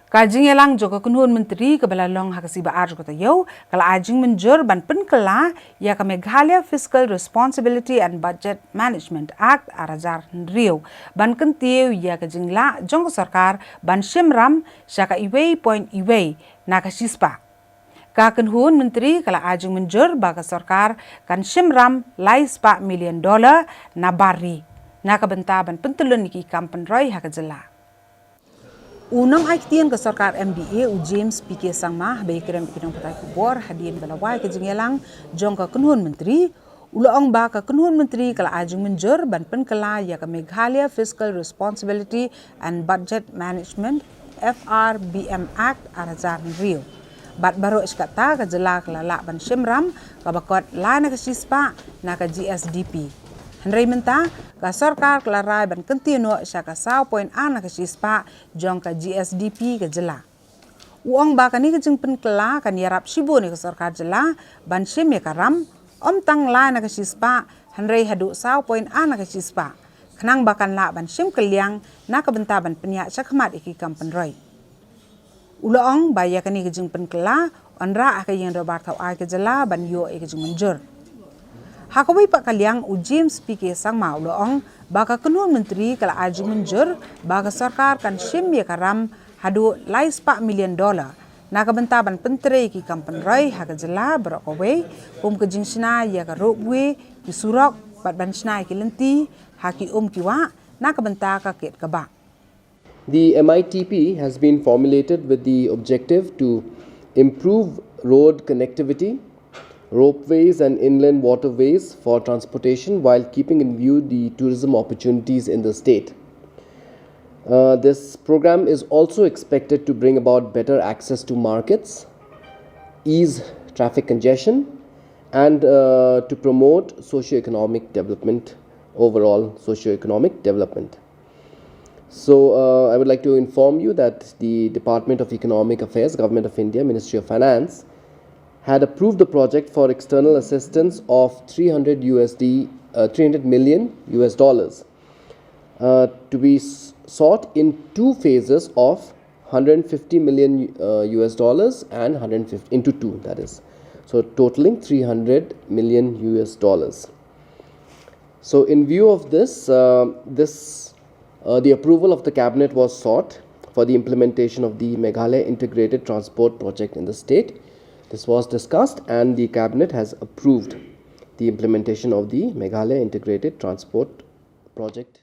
Kajing elang joko kunhun menteri kebalalong hakasi baar kota yau kala ajing menjur ban Pynkylla ya ka Meghalaya Fiscal Responsibility and Budget Management Act arajar rio ban kentiu ya ka jingla jong sarkar ban shimram syaka iwei point iwei na ka sispa ka kunhun menteri kala ajing menjur ba ka sarkar kan shimram lai $1 million na bari na ka benta ban pentulun ki kampen roy haka jela Unang aiktian ke Sorkar MDA u James PK Sangmah bayi kiram pinang patai kubor hadian balawai ke jengelang jong ke kenhun menteri ulaong ba ke kenhun menteri kala ajung menjur ban Pynkylla ya ke Meghalaya Fiscal Responsibility and Budget Management FRBM Act arajar rio bat baru iskata ke jela kala lak ban shimram ka bakot lain ke sispa na ke GSDP Henry menta ka Sorkar kelarai ban kentino syaka saw point ana ke sispa jong ka GSDP ke jela. Uang ba kani ke jeng Pynkylla kan yarap shibo ni ke Sorkar jela ban shim ya karam om tang la na ke sispa Henry hadu saw point ana ke sispa. Kenang bakan la ban shim keliang na ke benta ban penyak syakmat iki kampen roy. Ulaong ba ya kani ke jeng Pynkylla onra ke yang dobar tau ai ke jela ban yo ke jeng menjur. Hakawai Pak Kaliang u James PK Sangma uloong baka kenun menteri kala aju menjur baka Sorkar kan shim ya karam hadu lai $1 million na ka benta ban pentere ki kampen roy haka jela berokawai pum ke jingsina ya ka robwe ki surok bat ban snai ki lenti haki kiwa na ka benta ka ket ka ba The MITP has been formulated with the objective to improve road connectivity, ropeways and inland waterways for transportation while keeping in view the tourism opportunities in the state. This program is also expected to bring about better access to markets, ease traffic congestion, and to promote socio-economic development, overall socio-economic development. So I would like to inform you that the Department of Economic Affairs, Government of India, Ministry of Finance, had approved the project for external assistance of 300 million US dollars to be sought in two phases of 150 million US dollars and 150 into two, that is, so totaling 300 million US dollars. So in view of this, the approval of the cabinet was sought for the implementation of the Meghalaya Integrated Transport Project in the state. This was discussed and the cabinet has approved the implementation of the Meghalaya Integrated Transport Project.